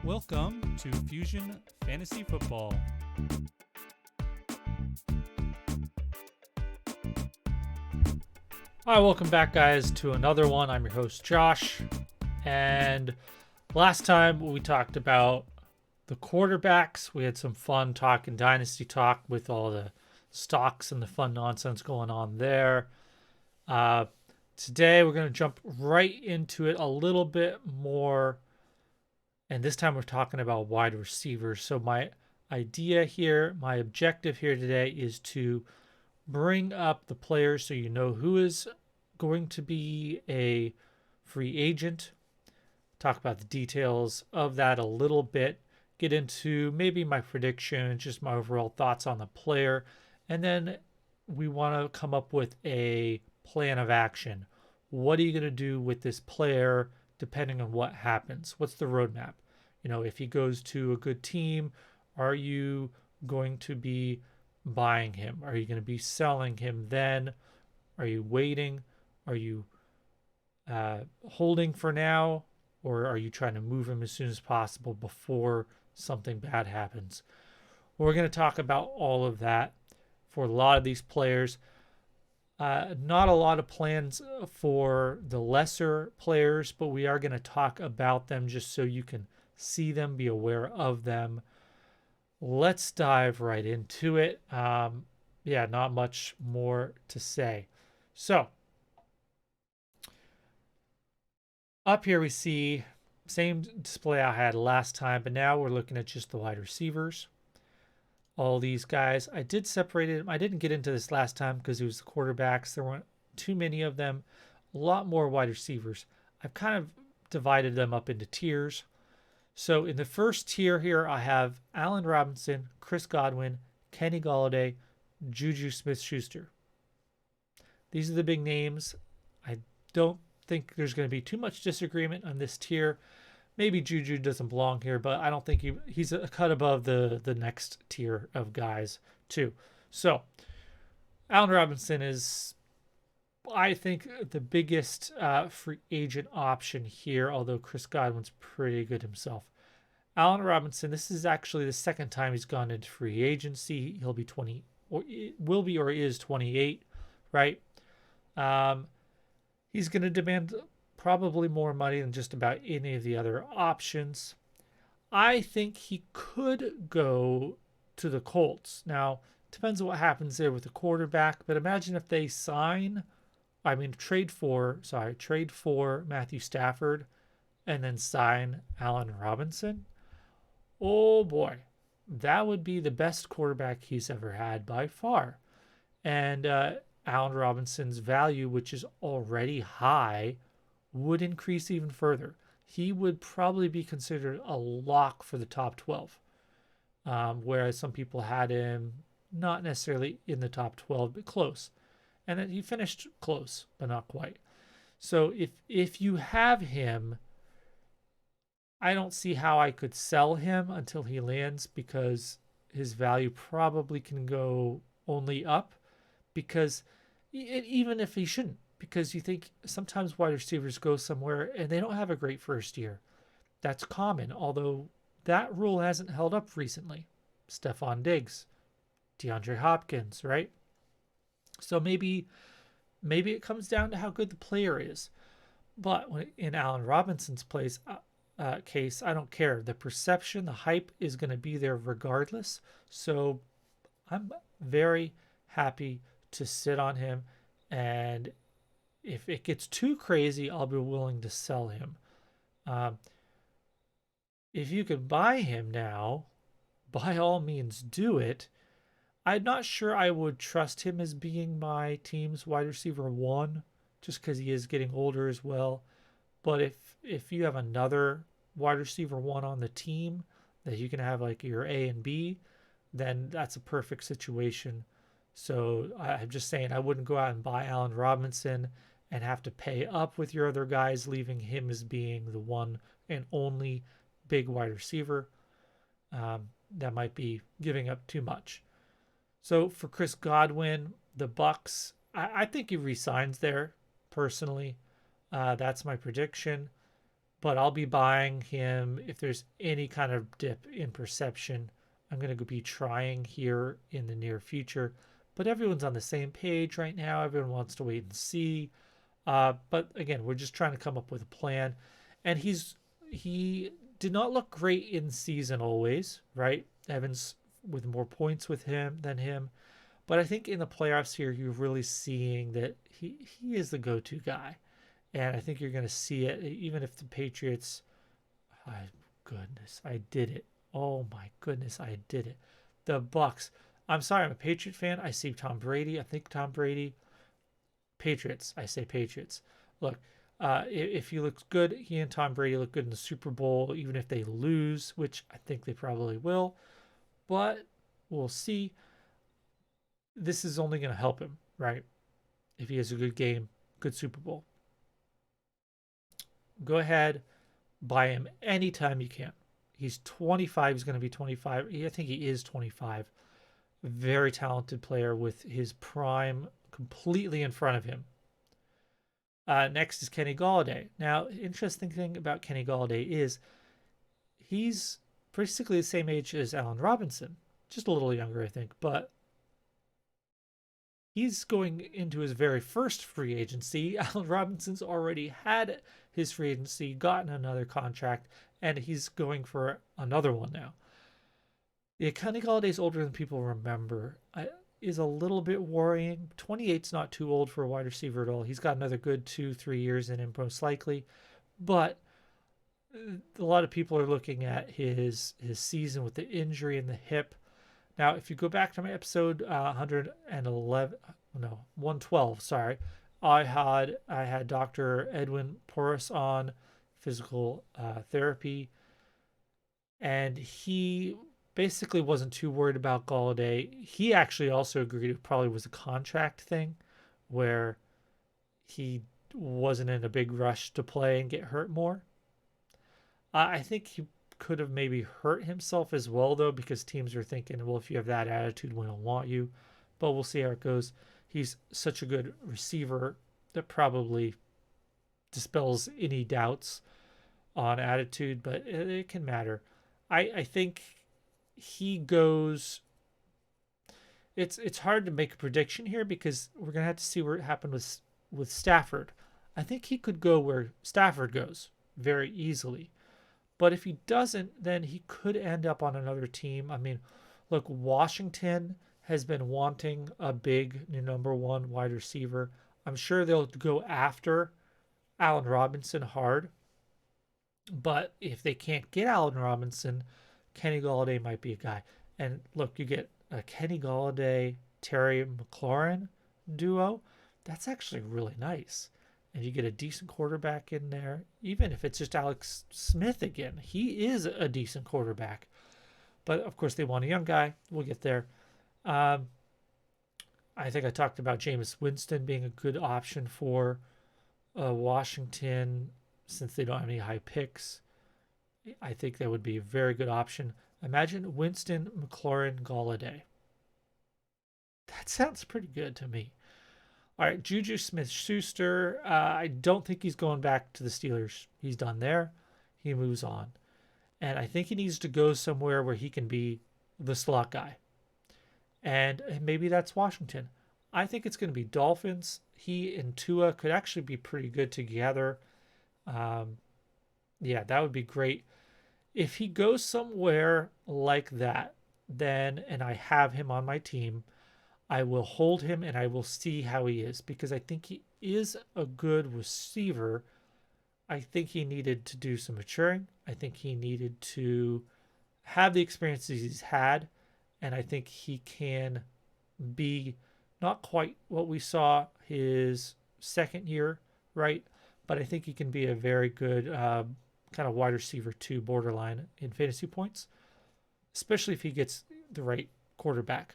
Welcome to Fusion Fantasy Football. All right, welcome back, guys, to another one. I'm your host, Josh. And last time we talked about the quarterbacks. We had some fun talking Dynasty talk with all the stocks and the fun nonsense going on there. Today, we're going to jump right into it a little bit more. And this time we're talking about wide receivers. So my idea here, my objective here today is to bring up the players so you know who is going to be a free agent. Talk about the details of that a little bit. Get into maybe my prediction, just my overall thoughts on the player. And then we want to come up with a plan of action. What are you going to do with this player depending on what happens? What's the roadmap? You know, if he goes to a good team, are you going to be buying him? Are you going to be selling him then? Are you waiting? Are you holding for now? Or are you trying to move him as soon as possible before something bad happens? We're going to talk about all of that for a lot of these players. Not a lot of plans for the lesser players, but we are going to talk about them just so you can see them, be aware of them. Let's dive right into it. Not much more to say. So, up here we see same display I had last time, but now we're looking at just the wide receivers. All these guys. I did separate it. I didn't get into this last time because it was the quarterbacks. There weren't too many of them. A lot more wide receivers. I've kind of divided them up into tiers. So in the first tier here, I have Allen Robinson, Chris Godwin, Kenny Golladay, JuJu Smith-Schuster. These are the big names. I don't think there's going to be too much disagreement on this tier. Maybe JuJu doesn't belong here, but I don't think he's a cut above the next tier of guys too. So Allen Robinson is, I think, the biggest free agent option here, although Chris Godwin's pretty good himself. Allen Robinson, this is actually the second time he's gone into free agency. He'll be 20, or will be, or is 28, right? He's going to demand probably more money than just about any of the other options. I think he could go to the Colts. Now, depends on what happens there with the quarterback, but imagine if they trade for Matthew Stafford and then sign Allen Robinson. Oh boy, that would be the best quarterback he's ever had by far. And Allen Robinson's value, which is already high, would increase even further. He would probably be considered a lock for the top 12, whereas some people had him not necessarily in the top 12, but close. And then he finished close, but not quite. So if you have him, I don't see how I could sell him until he lands, because his value probably can go only up, because even if he shouldn't, because you think sometimes wide receivers go somewhere and they don't have a great first year. That's common, although that rule hasn't held up recently. Stephon Diggs, DeAndre Hopkins, right? So maybe it comes down to how good the player is. But in Allen Robinson's case, I don't care. The perception, the hype is going to be there regardless. So I'm very happy to sit on him, and if it gets too crazy, I'll be willing to sell him. If you can buy him now, by all means do it. I'm not sure I would trust him as being my team's wide receiver one, just because he is getting older as well. But if you have another wide receiver one on the team that you can have like your A and B, then that's a perfect situation. So I'm just saying, I wouldn't go out and buy Allen Robinson and have to pay up with your other guys, leaving him as being the one and only big wide receiver. That might be giving up too much. So for Chris Godwin, the Bucks, I think he resigns there personally. That's my prediction. but I'll be buying him if there's any kind of dip in perception. I'm going to be trying here in the near future, but everyone's on the same page right now. Everyone wants to wait and see. But again, we're just trying to come up with a plan. And he did not look great in season always, right? Evans with more points with him than him. But I think in the playoffs here, you're really seeing that he is the go-to guy. And I think you're going to see it even if the Patriots, oh, goodness, I did it. Oh my goodness, I did it. The Bucks. I'm sorry, I'm a Patriot fan. I see Tom Brady. I think Tom Brady. Patriots. I say Patriots. Look, if he looks good, he and Tom Brady look good in the Super Bowl, even if they lose, which I think they probably will. But we'll see. This is only going to help him, right? If he has a good game, good Super Bowl. Go ahead, buy him anytime you can. He's 25. He's going to be 25. I think he is 25. Very talented player with his prime completely in front of him. Next is Kenny Golladay. Now, interesting thing about Kenny Golladay is he's basically the same age as Allen Robinson, just a little younger, I think, but he's going into his very first free agency. Allen Robinson's already had his free agency, gotten another contract, and he's going for another one now. Yeah, Kenny Galladay's older than people remember. Is a little bit worrying. 28's not too old for a wide receiver at all. He's got another good 2-3 years in him, most likely. But a lot of people are looking at his season with the injury in the hip. Now, if you go back to my episode 112, sorry, I had Dr. Edwin Porras on physical therapy, and he basically wasn't too worried about Golladay. He actually also agreed it probably was a contract thing where he wasn't in a big rush to play and get hurt more. I think he could have maybe hurt himself as well, though, because teams are thinking, well, if you have that attitude, we don't want you. But we'll see how it goes. He's such a good receiver that probably dispels any doubts on attitude, but it can matter. I think he goes. It's hard to make a prediction here because we're gonna have to see what happened with Stafford. I think he could go where Stafford goes very easily, but if he doesn't, then he could end up on another team. I mean, look, Washington has been wanting a big number one wide receiver. I'm sure they'll go after Allen Robinson hard, but if they can't get Allen Robinson, Kenny Golladay might be a guy. And look, you get a Kenny Golladay, Terry McLaurin duo. That's actually really nice. And you get a decent quarterback in there, even if it's just Alex Smith again. He is a decent quarterback. But of course, they want a young guy. We'll get there. I think I talked about Jameis Winston being a good option for Washington since they don't have any high picks. I think that would be a very good option. Imagine Winston, McLaurin, Golladay. That sounds pretty good to me. All right, JuJu Smith-Schuster. I don't think he's going back to the Steelers. He's done there. He moves on. And I think he needs to go somewhere where he can be the slot guy. And maybe that's Washington. I think it's going to be Dolphins. He and Tua could actually be pretty good together. Yeah, that would be great. If he goes somewhere like that, then, and I have him on my team, I will hold him and I will see how he is because I think he is a good receiver. I think he needed to do some maturing. I think he needed to have the experiences he's had, and I think he can be not quite what we saw his second year, right? But I think he can be a very good kind of wide receiver 2 borderline in fantasy points, especially if he gets the right quarterback.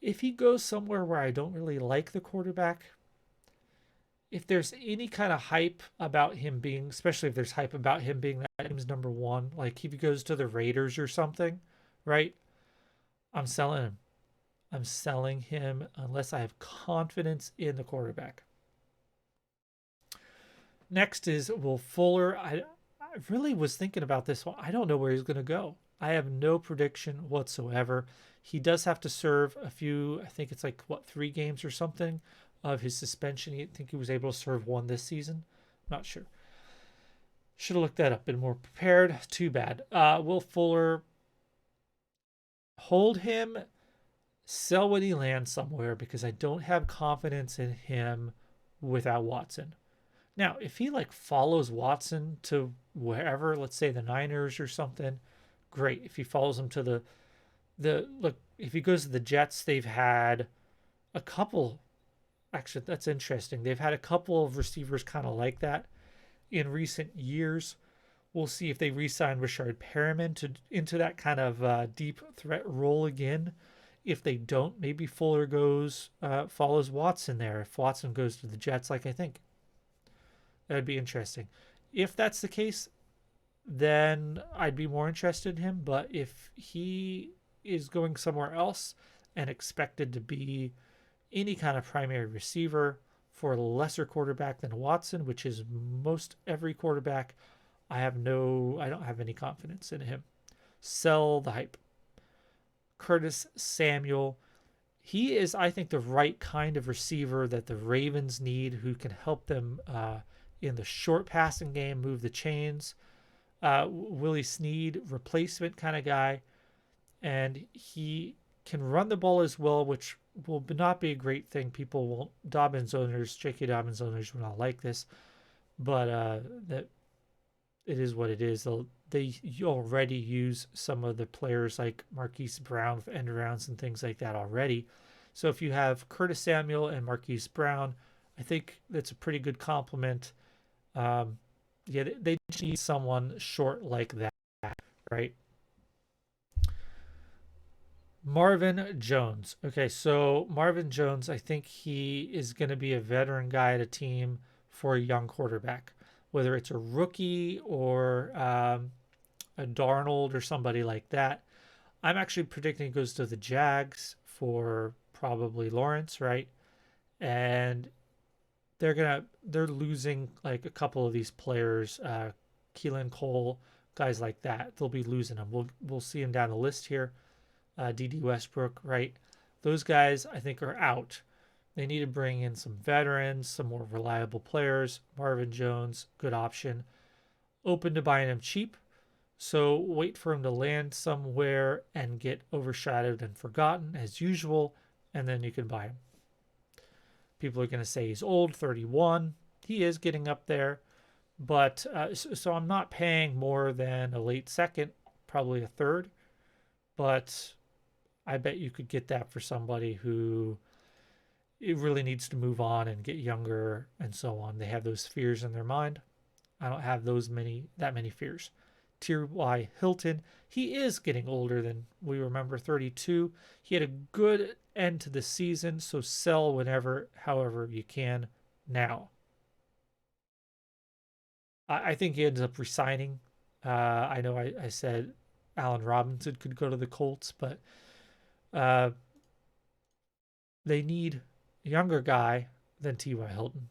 If he goes somewhere where I don't really like the quarterback, if there's any kind of hype about him being, especially if there's hype about him being that team's number one, like if he goes to the Raiders or something, right? I'm selling him. I'm selling him unless I have confidence in the quarterback. Next is Will Fuller. really was thinking about this one. I don't know where he's going to go. I have no prediction whatsoever. He does have to serve a few, I think it's like, what, 3 games or something of his suspension. I think he was able to serve one this season. Not sure. Should have looked that up, been more prepared. Too bad. Will Fuller, hold him, sell when he lands somewhere because I don't have confidence in him without Watson. Now, if he like follows Watson to wherever, let's say the Niners or something, great. If he follows him to the look, if he goes to the Jets, they've had a couple. Actually, that's interesting. They've had a couple of receivers kind of like that in recent years. We'll see if they re-sign Breshad Perriman to into that kind of deep threat role again. If they don't, maybe Fuller goes follows Watson there. If Watson goes to the Jets, like I think, that'd be interesting. If that's the case, then I'd be more interested in him. But if he is going somewhere else and expected to be any kind of primary receiver for a lesser quarterback than Watson, which is most every quarterback, I don't have any confidence in him. Sell the hype. Curtis Samuel, he is, I think, the right kind of receiver that the Ravens need, who can help them in the short passing game, move the chains. Willie Snead, replacement kind of guy, and he can run the ball as well, which will not be a great thing. People won't, J.K. Dobbins owners will not like this, but that it is what it is. They already use some of the players like Marquise Brown with end rounds and things like that already. So if you have Curtis Samuel and Marquise Brown, I think that's a pretty good compliment. Yeah, they just need someone short like that, right? Marvin Jones. Okay, so Marvin Jones, I think he is going to be a veteran guy at a team for a young quarterback, whether it's a rookie or a Darnold or somebody like that. I'm actually predicting he goes to the Jags for probably Lawrence, right? And they're losing like a couple of these players, Keelan Cole, guys like that. They'll be losing them. We'll see them down the list here. D.D. Westbrook, right? Those guys I think are out. They need to bring in some veterans, some more reliable players. Marvin Jones, good option. Open to buying him cheap. So wait for him to land somewhere and get overshadowed and forgotten as usual, and then you can buy him. People are going to say he's old, 31. He is getting up there, but so I'm not paying more than a late second, probably a third, but I bet you could get that for somebody who it really needs to move on and get younger and so on. They have those fears in their mind. I don't have that many fears. Tier Y Hilton, he is getting older than we remember, 32. He had a good end to the season, so sell whenever, however you can now. I think he ends up resigning. I know I said Allen Robinson could go to the Colts, but they need a younger guy than T.Y. Hilton.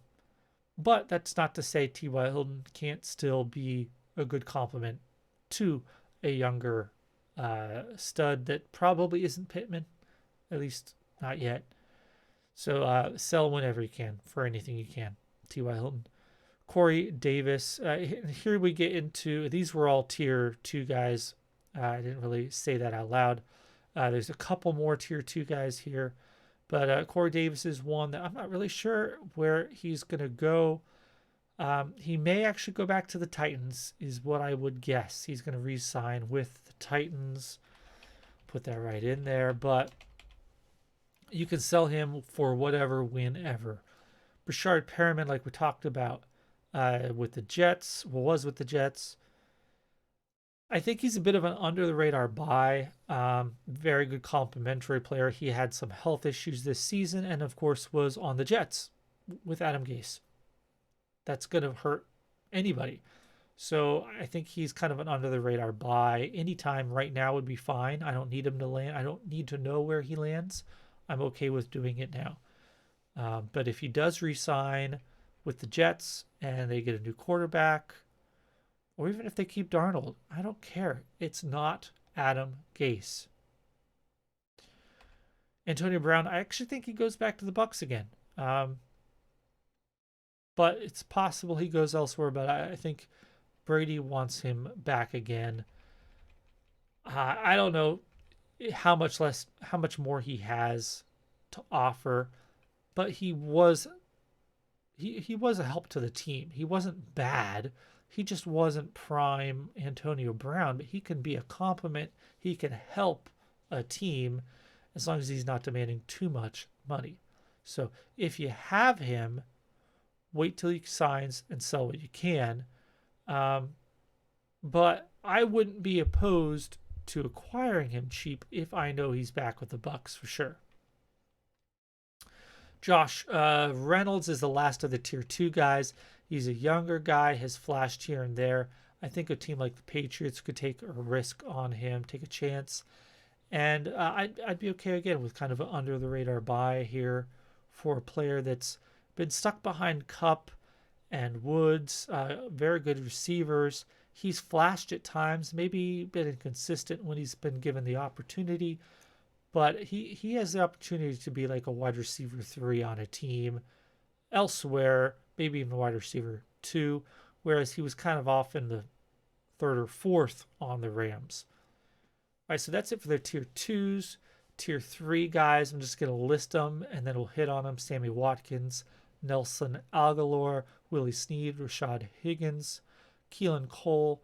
But that's not to say T.Y. Hilton can't still be a good complement to a younger stud that probably isn't Pittman, at least not yet. So sell whenever you can for anything you can. T.Y. Hilton. Corey Davis. Here we get into, these were all tier 2 guys. I didn't really say that out loud. There's a couple more tier 2 guys here. But Corey Davis is one that I'm not really sure where he's going to go. He may actually go back to the Titans, is what I would guess. He's going to re-sign with the Titans. Put that right in there. But you can sell him for whatever, whenever. Breshad Perriman, like we talked about, with the Jets, was with the Jets. I think he's a bit of an under the radar buy. Very good complimentary player. He had some health issues this season and, of course, was on the Jets with Adam Gase. That's going to hurt anybody. So I think he's kind of an under the radar buy. Anytime right now would be fine. I don't need him to land. I don't need to know where he lands. I'm okay with doing it now. But if he does re-sign with the Jets and they get a new quarterback, or even if they keep Darnold. I don't care. It's not Adam Gase. Antonio Brown, I actually think he goes back to the Bucs again. Um, but it's possible he goes elsewhere. But I think Brady wants him back again. I don't know how much more he has to offer, but he was a help to the team. He wasn't bad. He just wasn't prime Antonio Brown, but he can be a complement. He can help a team as long as he's not demanding too much money. So if you have him, wait till he signs and sell what you can. Um, but I wouldn't be opposed to acquiring him cheap if I know he's back with the Bucs for sure. Josh Reynolds is the last of the tier 2 guys. He's a younger guy, has flashed here and there. I think a team like the Patriots could take a risk on him, take a chance. And I'd be okay again with kind of an under the radar buy here for a player that's been stuck behind Kupp and Woods, very good receivers. He's flashed at times, maybe been inconsistent when he's been given the opportunity, but he has the opportunity to be like a wide receiver 3 on a team elsewhere, maybe even wide receiver 2, whereas he was kind of off in the third or fourth on the Rams. All right, so that's it for their tier 2s. Tier 3 guys, I'm just going to list them and then we'll hit on them. Sammy Watkins, Nelson Aguilar, Willie Snead, Rashad Higgins, Keelan Cole,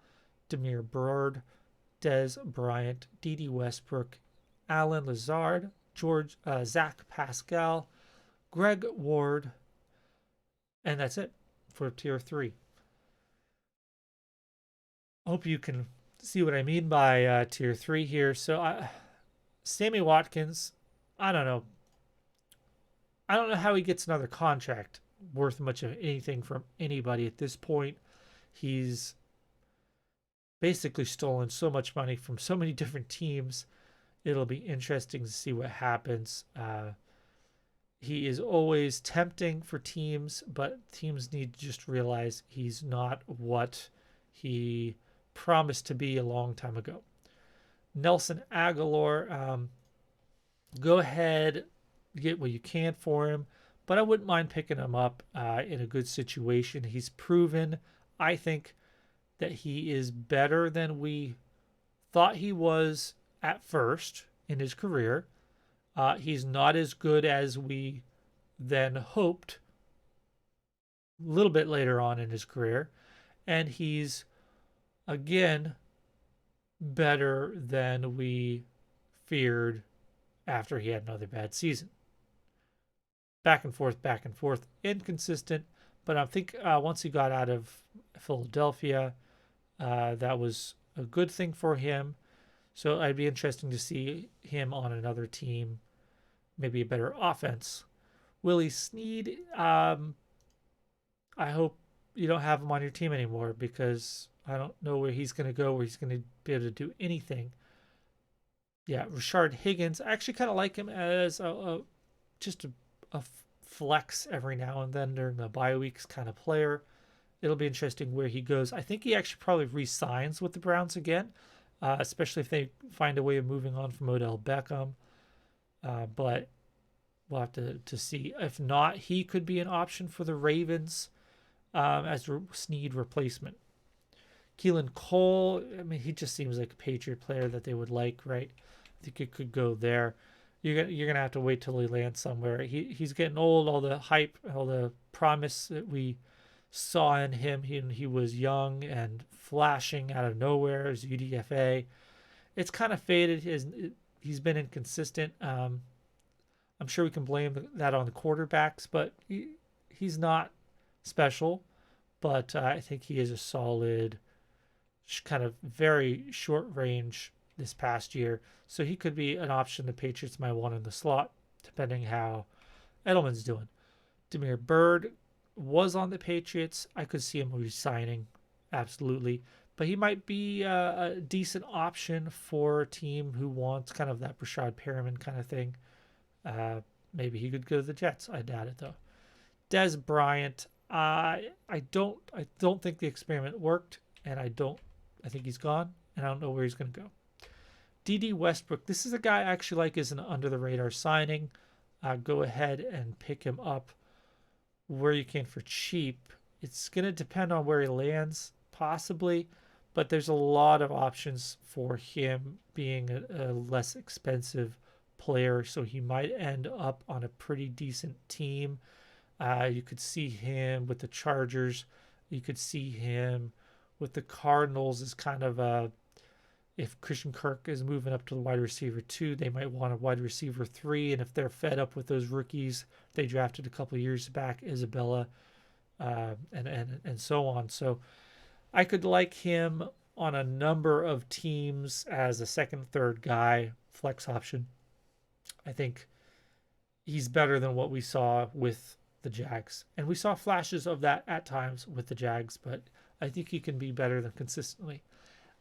Demir Bird, Dez Bryant, Dede Westbrook, Alan Lazard, Zach Pascal, Greg Ward, and that's it for tier 3. Hope you can see what I mean by tier 3 here. So Sammy Watkins, I don't know. I don't know how he gets another contract worth much of anything from anybody at this point. He's basically stolen so much money from so many different teams. It'll be interesting to see what happens. He is always tempting for teams, but teams need to just realize he's not what he promised to be a long time ago. Nelson Aguilar, go ahead, get what you can for him, but I wouldn't mind picking him up in a good situation. He's proven, I think, that he is better than we thought he was at first in his career. He's not as good as we then hoped a little bit later on in his career. And he's, again, better than we feared after he had another bad season. Back and forth, inconsistent. But I think once he got out of Philadelphia, that was a good thing for him. So it'd be interesting to see him on another team, maybe a better offense. Willie Snead, I hope you don't have him on your team anymore because I don't know where he's going to go, where he's going to be able to do anything. Yeah, Rashard Higgins, I actually kind of like him as just a flex every now and then during the bye weeks kind of player. It'll be interesting where he goes. I think he actually probably re-signs with the Browns again, especially if they find a way of moving on from Odell Beckham. But we'll have to see. If not, he could be an option for the Ravens as Snead replacement. Keelan Cole, I mean, he just seems like a Patriot player that they would like, right? I think it could go there. You're gonna have to wait till he lands somewhere. He's getting old. All the hype, all the promise that we saw in him. He was young and flashing out of nowhere as UDFA. It's kind of faded. He's been inconsistent. I'm sure we can blame that on the quarterbacks, but he's not special. But I think he is a solid, kind of very short range this past year. So he could be an option the Patriots might want in the slot, depending how Edelman's doing. Demir Bird was on the Patriots. I could see him resigning, absolutely. But he might be a decent option for a team who wants kind of that Breshad Perriman kind of thing. Maybe he could go to the Jets. I doubt it though. Dez Bryant. I don't think the experiment worked and I think he's gone, and I don't know where he's going to go. D.D. Westbrook, this is a guy I actually like as an under-the-radar signing. Go ahead and pick him up where you can for cheap. It's going to depend on where he lands, possibly, but there's a lot of options for him being a less expensive player, so he might end up on a pretty decent team. You could see him with the Chargers. You could see him with the Cardinals as kind of a, if Christian Kirk is moving up to the wide receiver 2, they might want a wide receiver 3. And if they're fed up with those rookies they drafted a couple of years back, Isabella, and so on. So I could like him on a number of teams as a second, third guy, flex option. I think he's better than what we saw with the Jags. And we saw flashes of that at times with the Jags, but I think he can be better than consistently.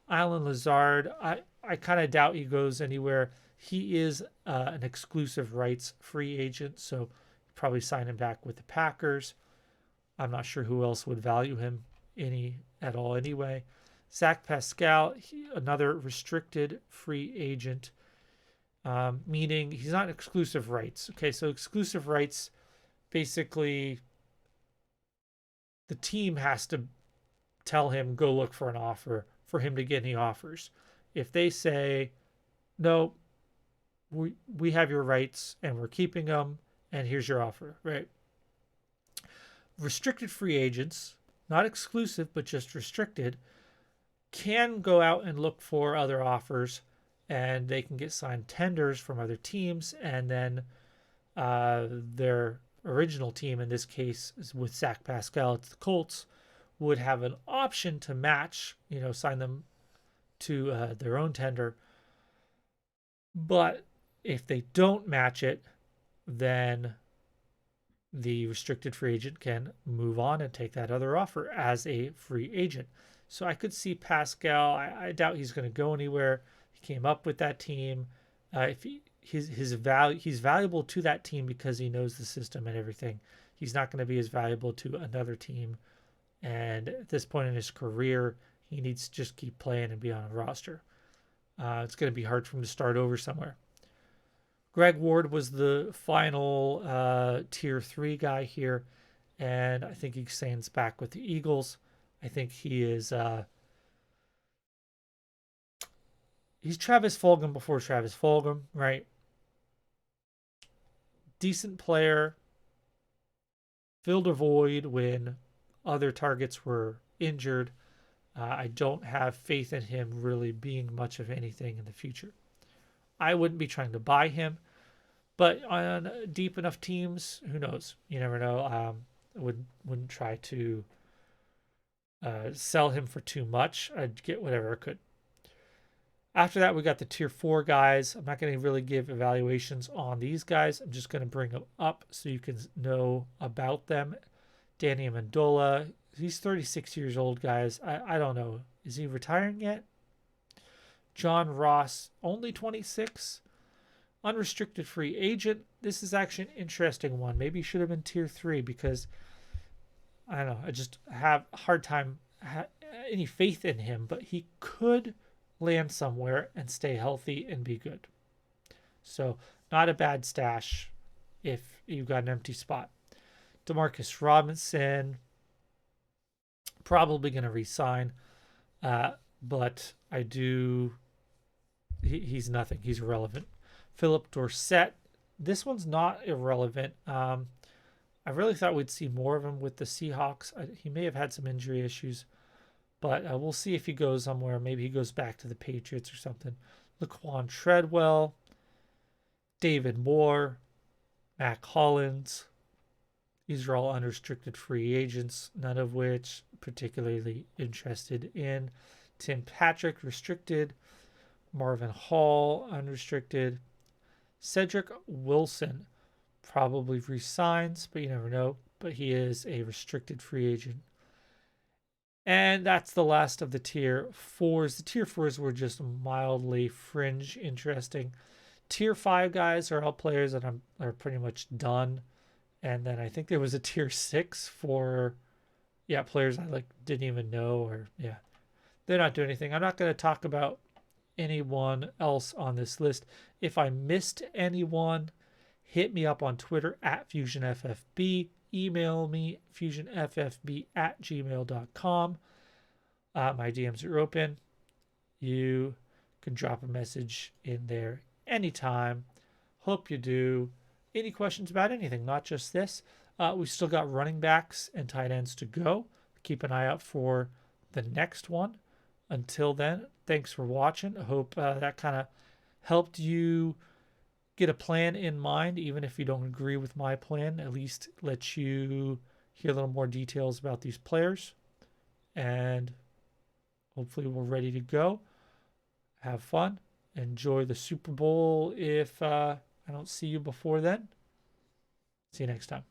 Allen Lazard, I kind of doubt he goes anywhere. He is an exclusive rights free agent, so probably sign him back with the Packers. I'm not sure who else would value him at all anyway. Zach Pascal, another restricted free agent, meaning he's not exclusive rights. Okay, so exclusive rights, basically the team has to tell him, go look for an offer for him to get any offers. If they say, no, we have your rights and we're keeping them, and here's your offer, right? Restricted free agents, not exclusive, but just restricted, can go out and look for other offers, and they can get signed tenders from other teams, and then their original team, in this case is with Zach Pascal, it's the Colts, would have an option to match, sign them to their own tender. But if they don't match it, then the restricted free agent can move on and take that other offer as a free agent. So I could see Pascal. I doubt he's going to go anywhere. He came up with that team. If he's valuable to that team because he knows the system and everything. He's not going to be as valuable to another team. And at this point in his career, he needs to just keep playing and be on a roster. It's going to be hard for him to start over somewhere. Greg Ward was the final tier 3 guy here, and I think he stands back with the Eagles. I think he is he's Travis Fulgham before Travis Fulgham, right? Decent player, filled a void when other targets were injured. I don't have faith in him really being much of anything in the future. I wouldn't be trying to buy him, but on deep enough teams, who knows? You never know. I wouldn't try to sell him for too much. I'd get whatever I could. After that, we got the tier 4 guys. I'm not going to really give evaluations on these guys. I'm just going to bring them up so you can know about them. Danny Amendola, he's 36 years old, guys. I don't know. Is he retiring yet? John Ross, only 26. Unrestricted free agent. This is actually an interesting one. Maybe he should have been tier 3 because, I don't know, I just have a hard time any faith in him, but he could land somewhere and stay healthy and be good. So not a bad stash if you've got an empty spot. Demarcus Robinson, probably going to resign, but he's nothing. He's irrelevant. Philip Dorsett, this one's not irrelevant. I really thought we'd see more of him with the Seahawks. He may have had some injury issues, but we'll see if he goes somewhere. Maybe he goes back to the Patriots or something. Laquan Treadwell, David Moore, Mac Hollins. These are all unrestricted free agents, none of which particularly interested in. Tim Patrick, restricted. Marvin Hall, unrestricted. Cedric Wilson probably resigns, but you never know. But he is a restricted free agent. And that's the last of the tier 4s. The tier 4s were just mildly fringe interesting. Tier 5 guys are all players that are pretty much done. And then I think there was a tier 6 for players I didn't even know, or they're not doing anything. I'm not going to talk about anyone else on this list. If I missed anyone, hit me up on Twitter at FusionFFB. Email me, fusionffb@gmail.com. My DMs are open. You can drop a message in there anytime. Hope you do. Any questions about anything, not just this. We've still got running backs and tight ends to go. Keep an eye out for the next one. Until then, thanks for watching. I hope that kind of helped you get a plan in mind, even if you don't agree with my plan. At least let you hear a little more details about these players. And hopefully we're ready to go. Have fun. Enjoy the Super Bowl if I don't see you before then. See you next time.